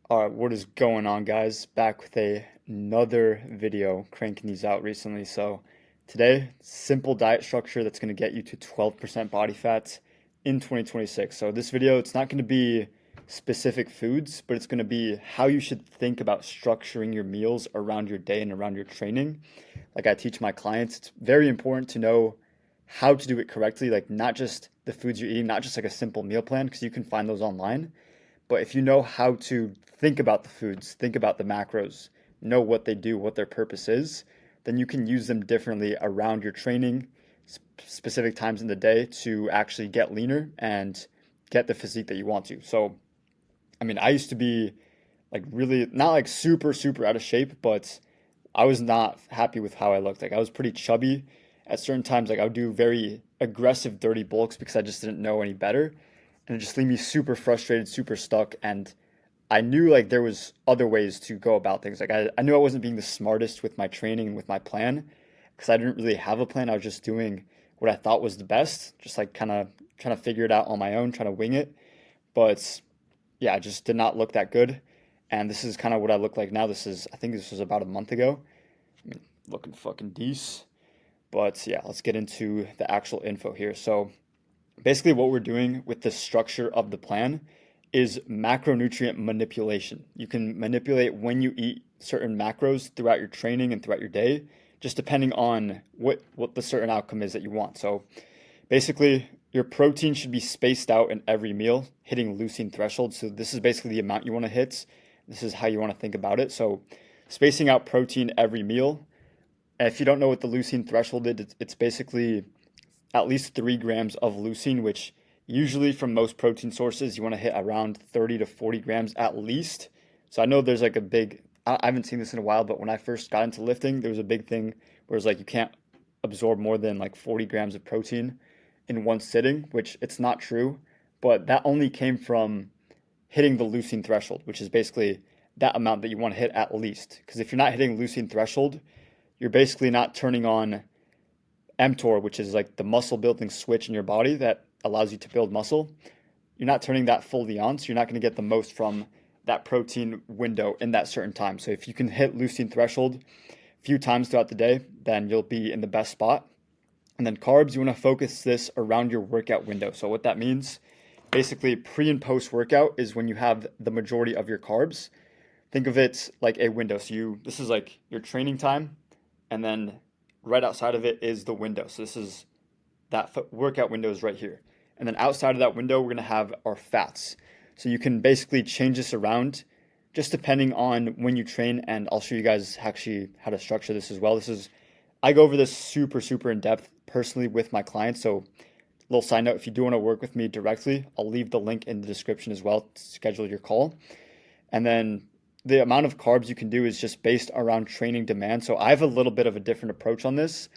Alright, what is going on, guys? Back with another video, cranking these out recently. So today, simple diet structure that's going to get you to 12% body fat in 2026. So this video, it's not going to be specific foods, but it's going to be how you should think about structuring your meals around your day and around your training. Like I teach my clients, it's very important to know how to do it correctly, like not just the foods you're eating, not just like a simple meal plan, because you can find those online, but if you know how to think about the foods, think about the macros, know what they do, what their purpose is, then you can use them differently around your training, specific times in the day to actually get leaner and get the physique that you want to. So, I mean, I used to be like really not like super out of shape, but I was not happy with how I looked. Like I was pretty chubby at certain times. Like I would do very aggressive, dirty bulks because I just didn't know any better, and it just leave me super frustrated, super stuck. And I knew like there was other ways to go about things. Like I knew I wasn't being the smartest with my training and with my plan because I didn't really have a plan. I was just doing what I thought was the best, just like kind of trying to figure it out on my own, trying to wing it. But yeah, I just did not look that good. And this is kind of what I look like now. I think this was about a month ago. I mean, looking fucking decent. But yeah, let's get into the actual info here. So basically, what we're doing with the structure of the plan is macronutrient manipulation. You can manipulate when you eat certain macros throughout your training and throughout your day, just depending on what the certain outcome is that you want. So basically, your protein should be spaced out in every meal, hitting leucine threshold. So this is basically the amount you want to hit. This is how you want to think about it. So spacing out protein every meal. And if you don't know what the leucine threshold is, it's basically at least 3 grams of leucine, which usually from most protein sources, you want to hit around 30 to 40 grams at least. So I know there's like a big, I haven't seen this in a while, but when I first got into lifting, there was a big thing where it's like you can't absorb more than like 40 grams of protein in one sitting, which it's not true. But that only came from hitting the leucine threshold, which is basically that amount that you want to hit at least. Because if you're not hitting leucine threshold, you're basically not turning on mTOR, which is like the muscle building switch in your body that allows you to build muscle. You're not turning that fully on, so you're not going to get the most from that protein window in that certain time. So if you can hit leucine threshold a few times throughout the day, then you'll be in the best spot. And then carbs, you want to focus this around your workout window. So what that means, basically pre and post workout is when you have the majority of your carbs. Think of it like a window. So this is like your training time, and then right outside of it is the window. So this is that workout window is right here. And then outside of that window, we're going to have our fats. So you can basically change this around just depending on when you train. And I'll show you guys actually how to structure this as well. I go over this super in depth personally with my clients. So little side note, if you do want to work with me directly, I'll leave the link in the description as well to schedule your call. And then the amount of carbs you can do is just based around training demand. So I have a little bit of a different approach on this.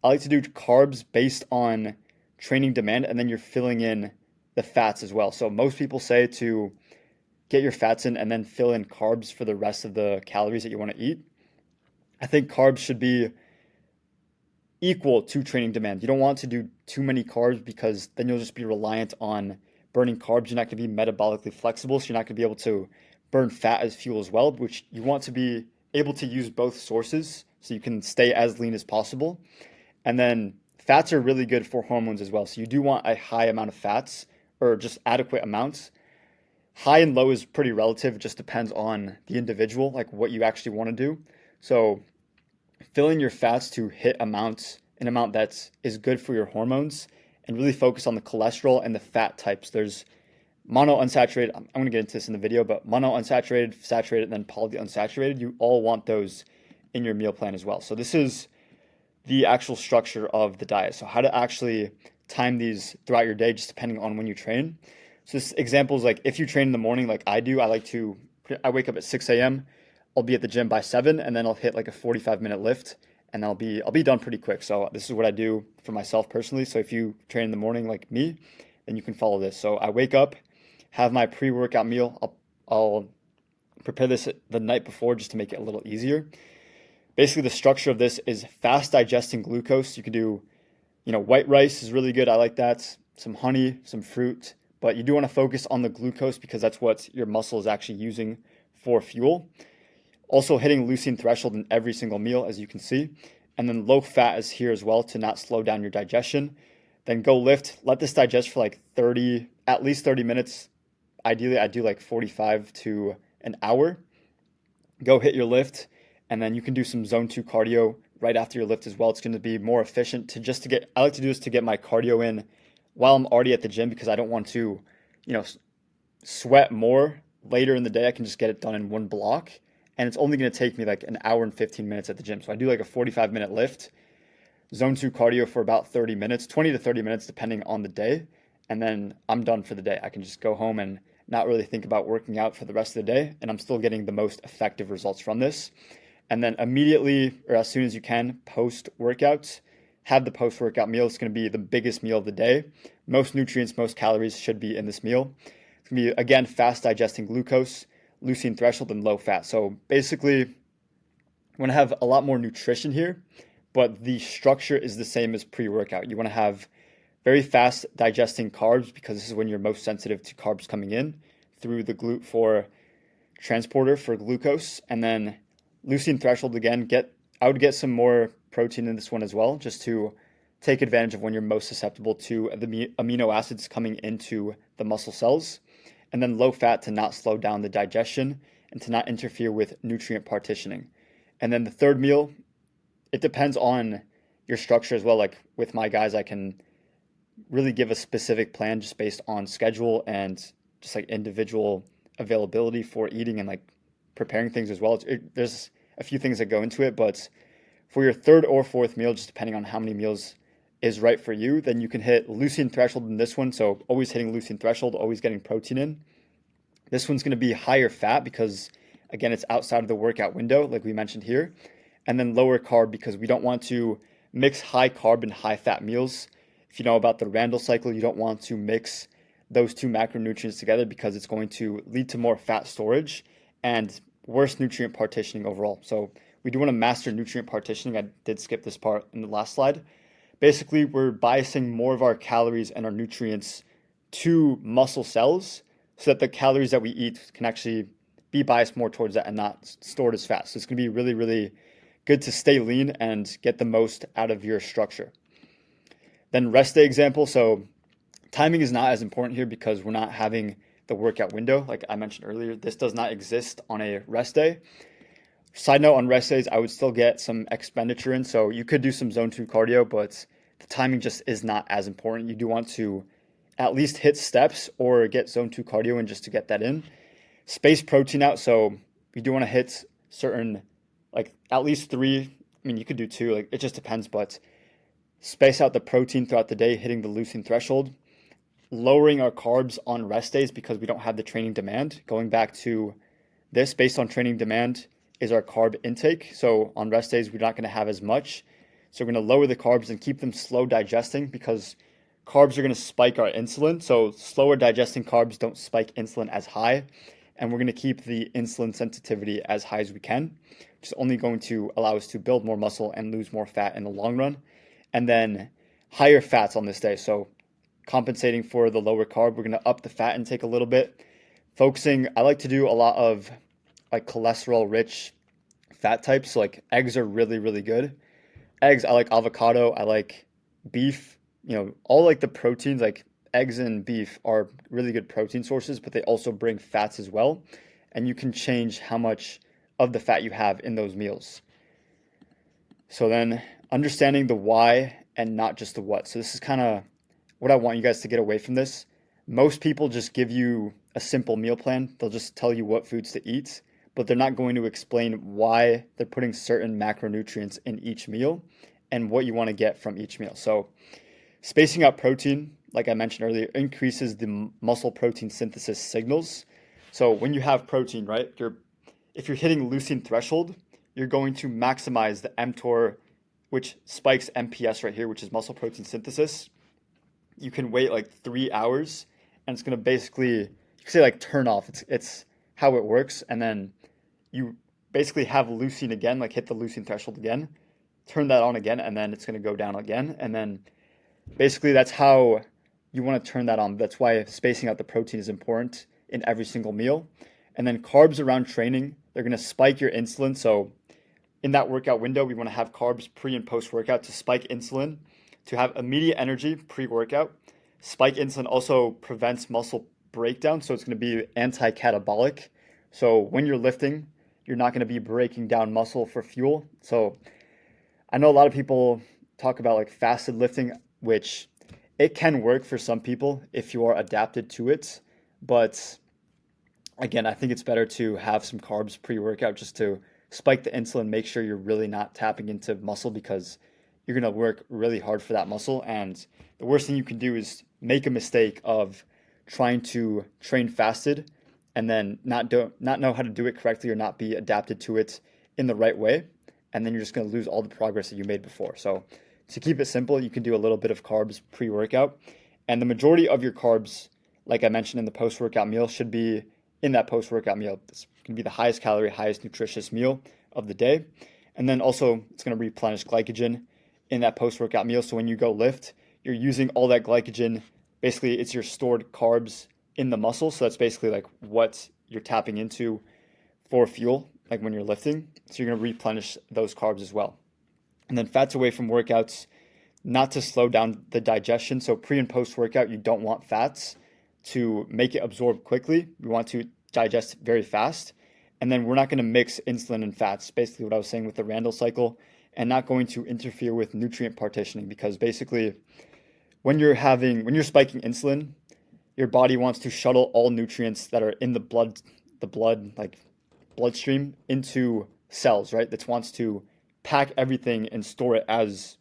I like to do carbs based on training demand, and then you're filling in the fats as well. So most people say to get your fats in and then fill in carbs for the rest of the calories that you want to eat. I think carbs should be equal to training demand. You don't want to do too many carbs because then you'll just be reliant on burning carbs. You're not going to be metabolically flexible, so you're not going to be able to burn fat as fuel as well, which you want to be able to use both sources so you can stay as lean as possible. And then fats are really good for hormones as well. So you do want a high amount of fats or just adequate amounts. High and low is pretty relative. It just depends on the individual, like what you actually want to do. So filling your fats to hit an amount that is good for your hormones, and really focus on the cholesterol and the fat types. There's monounsaturated, I'm going to get into this in the video, but monounsaturated, saturated, and then polyunsaturated. You all want those in your meal plan as well. So this is the actual structure of the diet. So how to actually time these throughout your day, just depending on when you train. So this example is like if you train in the morning, like I do, I wake up at 6 a.m. I'll be at the gym by 7, and then I'll hit like a 45-minute lift, and I'll be done pretty quick. So this is what I do for myself personally. So if you train in the morning like me, then you can follow this. So I wake up, have my pre-workout meal. I'll prepare this the night before just to make it a little easier. Basically, the structure of this is fast digesting glucose. You can do, white rice is really good. I like that. Some honey, some fruit. But you do want to focus on the glucose because that's what your muscle is actually using for fuel. Also hitting leucine threshold in every single meal, as you can see. And then low fat is here as well to not slow down your digestion. Then go lift, let this digest for like at least 30 minutes. Ideally, I do like 45 to an hour. Go hit your lift, and then you can do some zone 2 cardio right after your lift as well. It's going to be more efficient I like to do this to get my cardio in while I'm already at the gym, because I don't want to, sweat more later in the day. I can just get it done in one block, and it's only going to take me like an hour and 15 minutes at the gym. So I do like a 45-minute lift, zone 2 cardio for about 30 minutes, 20 to 30 minutes, depending on the day. And then I'm done for the day. I can just go home and not really think about working out for the rest of the day. And I'm still getting the most effective results from this. And then immediately, or as soon as you can, post-workout, have the post-workout meal. It's going to be the biggest meal of the day. Most nutrients, most calories should be in this meal. It's going to be, again, fast digesting glucose, leucine threshold, and low fat. So basically, I'm going to have a lot more nutrition here, but the structure is the same as pre-workout. You want to have very fast digesting carbs, because this is when you're most sensitive to carbs coming in through the GLUT4 transporter for glucose. And then leucine threshold, again, I would get some more protein in this one as well, just to take advantage of when you're most susceptible to the amino acids coming into the muscle cells. And then low fat to not slow down the digestion and to not interfere with nutrient partitioning. And then the third meal, it depends on your structure as well. Like with my guys, I can really give a specific plan just based on schedule and just like individual availability for eating and like preparing things as well. There's a few things that go into it, but for your third or fourth meal, just depending on how many meals is right for you, then you can hit leucine threshold in this one. So always hitting leucine threshold, always getting protein in. This one's going to be higher fat because, again, it's outside of the workout window, like we mentioned here. And then lower carb, because we don't want to mix high carb and high fat meals. If you know about the Randall cycle, you don't want to mix those two macronutrients together, because it's going to lead to more fat storage and worse nutrient partitioning overall. So we do want to master nutrient partitioning. I did skip this part in the last slide. Basically, we're biasing more of our calories and our nutrients to muscle cells so that the calories that we eat can actually be biased more towards that and not stored as fat. So it's going to be really, really good to stay lean and get the most out of your structure. Then rest day example. So timing is not as important here because we're not having the workout window. Like I mentioned earlier, this does not exist on a rest day. Side note, on rest days, I would still get some expenditure in. So you could do some zone 2 cardio, but the timing just is not as important. You do want to at least hit steps or get zone 2 cardio in just to get that in. Space protein out. So you do want to hit certain, like at least 3. I mean, you could do 2, like it just depends, but space out the protein throughout the day, hitting the leucine threshold. Lowering our carbs on rest days because we don't have the training demand. Going back to this, based on training demand is our carb intake. So on rest days, we're not going to have as much. So we're going to lower the carbs and keep them slow digesting, because carbs are going to spike our insulin. So slower digesting carbs don't spike insulin as high. And we're going to keep the insulin sensitivity as high as we can, which is only going to allow us to build more muscle and lose more fat in the long run. And then higher fats on this day. So compensating for the lower carb, we're going to up the fat intake a little bit. I like to do a lot of like cholesterol rich fat types. So like eggs are really, really good. Eggs, I like avocado, I like beef, all like the proteins, like eggs and beef are really good protein sources, but they also bring fats as well. And you can change how much of the fat you have in those meals. So then understanding the why and not just the what. So this is kind of what I want you guys to get away from this. Most people just give you a simple meal plan. They'll just tell you what foods to eat, but they're not going to explain why they're putting certain macronutrients in each meal and what you want to get from each meal. So spacing out protein, like I mentioned earlier, increases the muscle protein synthesis signals. So when you have protein, right, if you're hitting leucine threshold, you're going to maximize the mTOR, which spikes MPS right here, which is muscle protein synthesis. You can wait like 3 hours and it's going to basically, you can say like turn off. It's how it works. And then you basically have leucine again, like hit the leucine threshold again, turn that on again, and then it's going to go down again. And then basically that's how you want to turn that on. That's why spacing out the protein is important in every single meal. And then carbs around training, they're going to spike your insulin. So in that workout window, we want to have carbs pre and post workout to spike insulin, to have immediate energy pre workout. Spike insulin also prevents muscle breakdown, so it's going to be anti-catabolic. So when you're lifting, you're not going to be breaking down muscle for fuel. So I know a lot of people talk about like fasted lifting, which it can work for some people if you are adapted to it. But again, I think it's better to have some carbs pre-workout just to spike the insulin, make sure you're really not tapping into muscle because you're going to work really hard for that muscle. And the worst thing you can do is make a mistake of trying to train fasted and then not know how to do it correctly or not be adapted to it in the right way. And then you're just going to lose all the progress that you made before. So to keep it simple, you can do a little bit of carbs pre-workout. And the majority of your carbs, like I mentioned in the post-workout meal, should be in that post-workout meal. It's going to be the highest calorie, highest nutritious meal of the day. And then also it's going to replenish glycogen in that post-workout meal. So when you go lift, you're using all that glycogen. Basically, it's your stored carbs in the muscle. So that's basically like what you're tapping into for fuel, like when you're lifting. So you're going to replenish those carbs as well. And then fats away from workouts, not to slow down the digestion. So pre and post workout, you don't want fats to make it absorb quickly. We want to digest very fast. And then we're not going to mix insulin and fats, basically what I was saying with the Randall cycle, and not going to interfere with nutrient partitioning, because basically when you're spiking insulin, your body wants to shuttle all nutrients that are in the blood like bloodstream into cells, right? That wants to pack everything and store it as,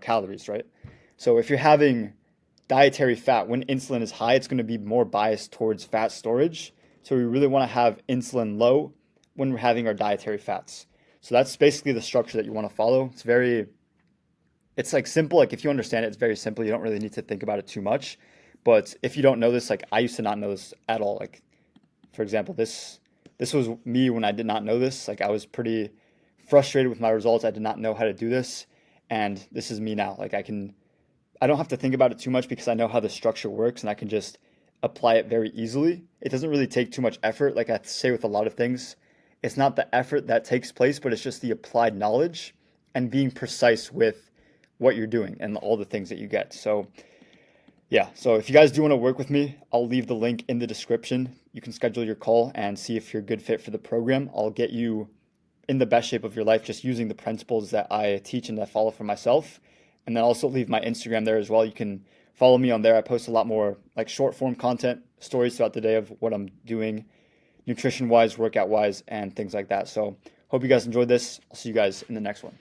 calories, right? So if you're having dietary fat, when insulin is high, it's going to be more biased towards fat storage. So we really want to have insulin low when we're having our dietary fats. So that's basically the structure that you want to follow. It's like simple. Like if you understand it, it's very simple. You don't really need to think about it too much. But if you don't know this, like I used to not know this at all. Like for example, this was me when I did not know this. Like I was pretty frustrated with my results. I did not know how to do this. And this is me now. Like I don't have to think about it too much because I know how the structure works and I can just apply it very easily. It doesn't really take too much effort. Like I say with a lot of things, it's not the effort that takes place, but it's just the applied knowledge and being precise with what you're doing and all the things that you get. So yeah, so if you guys do want to work with me, I'll leave the link in the description. You can schedule your call and see if you're a good fit for the program. I'll get you in the best shape of your life just using the principles that I teach and that I follow for myself. And then also leave my Instagram there as well. You can follow me on there. I post a lot more like short form content, stories throughout the day of what I'm doing, nutrition wise, workout wise, and things like that. So hope you guys enjoyed this. I'll see you guys in the next one.